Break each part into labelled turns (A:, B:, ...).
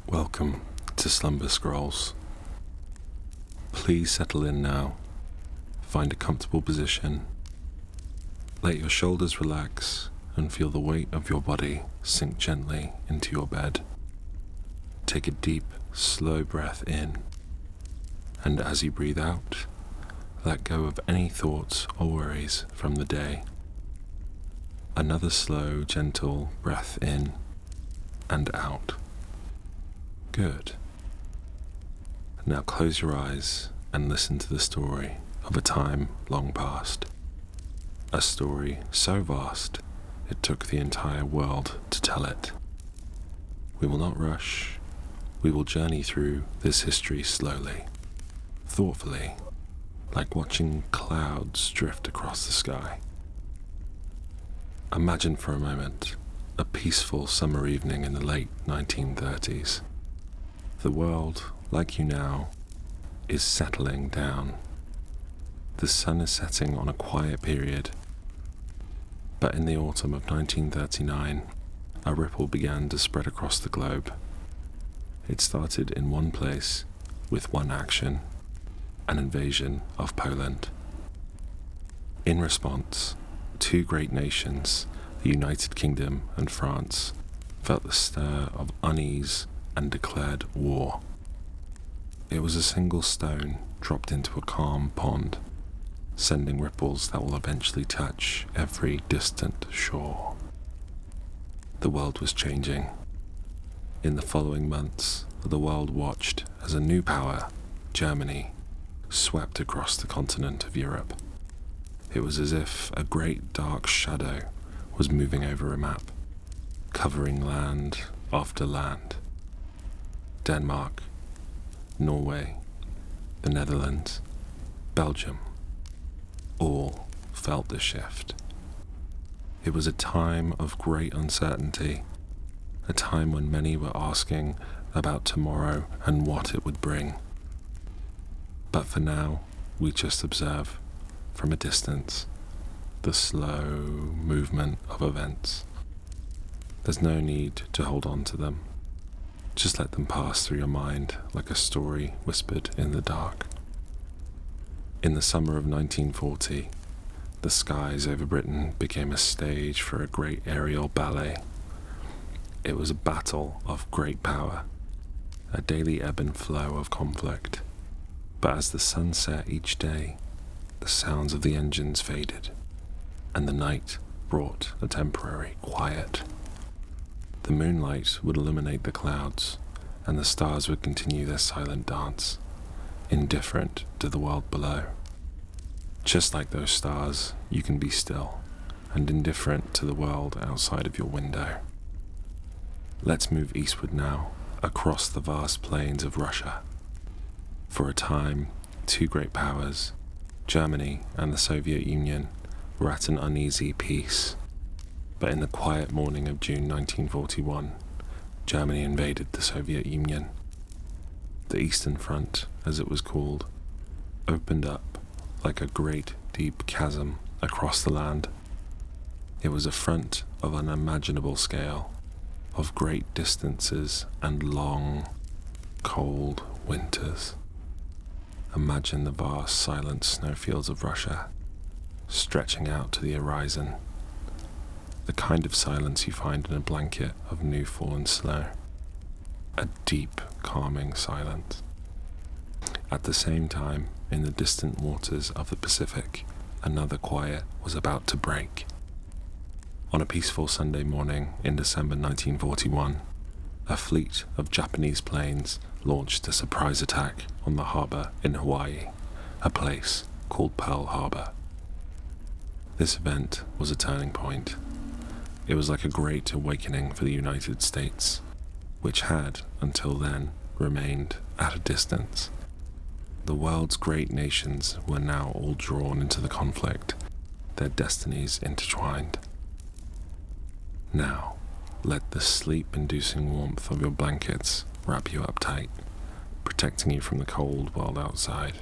A: Welcome to Slumber Scrolls. Please settle in now. Find a comfortable position. Let your shoulders relax and feel the weight of your body sink gently into your bed. Take a deep, slow breath in, and as you breathe out, let go of any thoughts or worries from the day. Another slow, gentle breath in and out. Good. Now close your eyes and listen to the story of a time long past. A story so vast it took the entire world to tell it. We will not rush. We will journey through this history slowly, thoughtfully, like watching clouds drift across the sky. Imagine for a moment a peaceful summer evening in the late 1930s. The world, like you now, is settling down. The sun is setting on a quiet period. But in the autumn of 1939, a ripple began to spread across the globe. It started in one place with one action, an invasion of Poland. In response, two great nations, the United Kingdom and France, felt the stir of unease and declared war. It was a single stone dropped into a calm pond, sending ripples that will eventually touch every distant shore. The world was changing. In the following months, the world watched as a new power, Germany, swept across the continent of Europe. It was as if a great dark shadow was moving over a map, covering land after land. Denmark, Norway, the Netherlands, Belgium, all felt the shift. It was a time of great uncertainty, a time when many were asking about tomorrow and what it would bring. But for now, we just observe, from a distance, the slow movement of events. There's no need to hold on to them. Just let them pass through your mind like a story whispered in the dark. In the summer of 1940, the skies over Britain became a stage for a great aerial ballet. It was a battle of great power, a daily ebb and flow of conflict. But as the sun set each day, the sounds of the engines faded, and the night brought a temporary quiet. The moonlight would illuminate the clouds, and the stars would continue their silent dance, indifferent to the world below. Just like those stars, you can be still and indifferent to the world outside of your window. Let's move eastward now, across the vast plains of Russia. For a time, two great powers, Germany and the Soviet Union, were at an uneasy peace. But in the quiet morning of June 1941, Germany invaded the Soviet Union. The Eastern Front, as it was called, opened up like a great deep chasm across the land. It was a front of unimaginable scale, of great distances and long, cold winters. Imagine the vast silent snowfields of Russia, stretching out to the horizon. The kind of silence you find in a blanket of new fallen snow. A deep, calming silence. At the same time, in the distant waters of the Pacific, another quiet was about to break. On a peaceful Sunday morning in December 1941, a fleet of Japanese planes launched a surprise attack on the harbor in Hawaii, a place called Pearl Harbor. This event was a turning point. It was like a great awakening for the United States, which had, until then, remained at a distance. The world's great nations were now all drawn into the conflict, their destinies intertwined. Now, let the sleep-inducing warmth of your blankets wrap you up tight, protecting you from the cold world outside,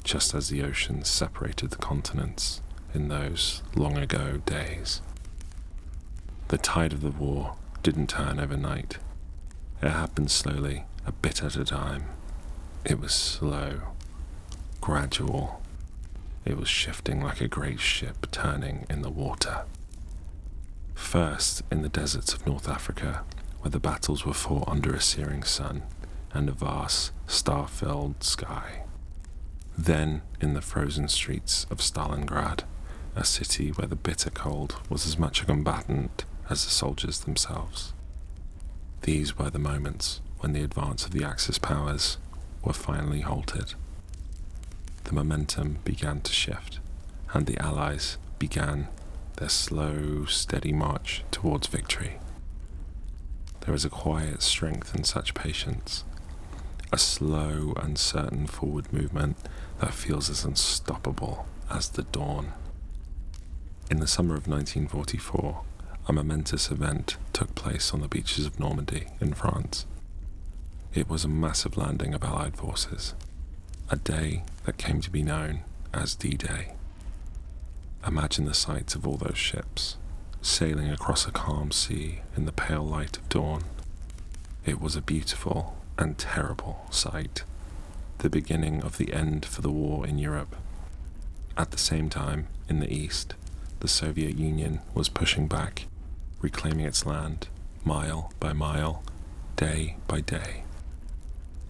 A: just as the oceans separated the continents in those long-ago days. The tide of the war didn't turn overnight. It happened slowly, a bit at a time. It was slow, gradual. It was shifting like a great ship turning in the water. First, in the deserts of North Africa, where the battles were fought under a searing sun and a vast, star-filled sky. Then, in the frozen streets of Stalingrad, a city where the bitter cold was as much a combatant as the soldiers themselves. These were the moments when the advance of the Axis powers were finally halted. The momentum began to shift, and the Allies began their slow, steady march towards victory. There is a quiet strength in such patience, a slow, uncertain forward movement that feels as unstoppable as the dawn. In the summer of 1944, a momentous event took place on the beaches of Normandy in France. It was a massive landing of Allied forces, a day that came to be known as D-Day. Imagine the sight of all those ships, sailing across a calm sea in the pale light of dawn. It was a beautiful and terrible sight, the beginning of the end for the war in Europe. At the same time, in the East, the Soviet Union was pushing back, reclaiming its land, mile by mile, day by day.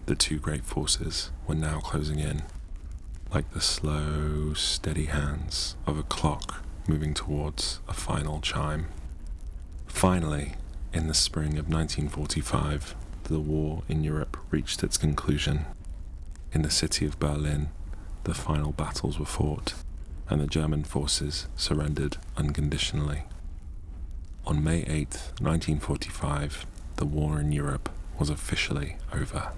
A: The two great forces were now closing in, like the slow, steady hands of a clock moving towards a final chime. Finally, in the spring of 1945, the war in Europe reached its conclusion. In the city of Berlin, the final battles were fought, and the German forces surrendered unconditionally. On May 8, 1945, the war in Europe was officially over.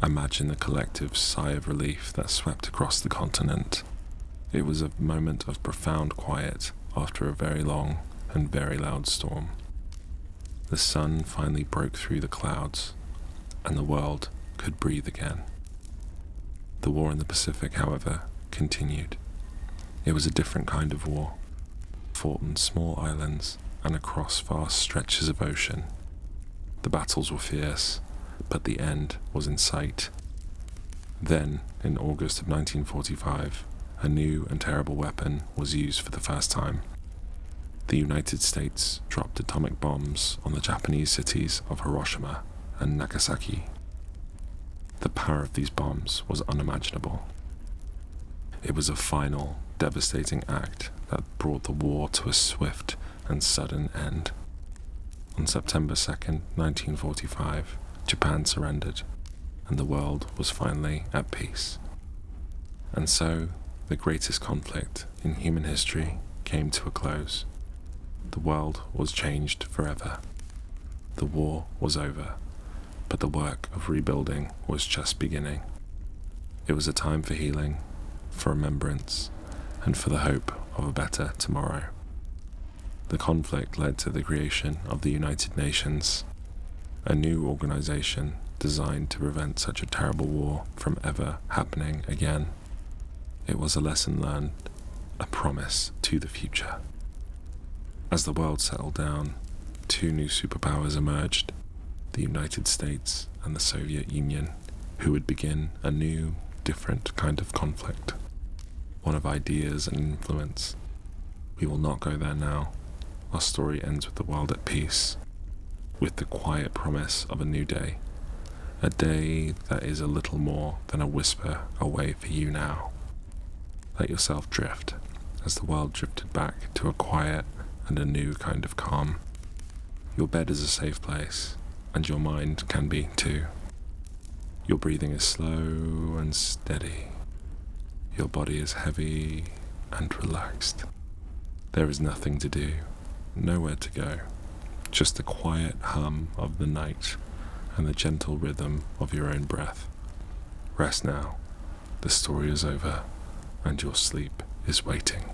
A: Imagine the collective sigh of relief that swept across the continent. It was a moment of profound quiet after a very long and very loud storm. The sun finally broke through the clouds, and the world could breathe again. The war in the Pacific, however, continued. It was a different kind of war, fought on small islands and across vast stretches of ocean. The battles were fierce, but the end was in sight. Then, in August of 1945, a new and terrible weapon was used for the first time. The United States dropped atomic bombs on the Japanese cities of Hiroshima and Nagasaki. The power of these bombs was unimaginable. It was a final, devastating act that brought the war to a swift and sudden end. On September 2nd, 1945, Japan surrendered, and the world was finally at peace. And so, the greatest conflict in human history came to a close. The world was changed forever. The war was over, but the work of rebuilding was just beginning. It was a time for healing, for remembrance, and for the hope of a better tomorrow. The conflict led to the creation of the United Nations, a new organization designed to prevent such a terrible war from ever happening again. It was a lesson learned, a promise to the future. As the world settled down, two new superpowers emerged, the United States and the Soviet Union, who would begin a new, different kind of conflict, one of ideas and influence. We will not go there now. Our story ends with the world at peace, with the quiet promise of a new day, a day that is a little more than a whisper away for you now. Let yourself drift as the world drifted back to a quiet and a new kind of calm. Your bed is a safe place, and your mind can be too. Your breathing is slow and steady. Your body is heavy and relaxed. There is nothing to do, nowhere to go, just the quiet hum of the night and the gentle rhythm of your own breath. Rest now. The story is over, and your sleep is waiting.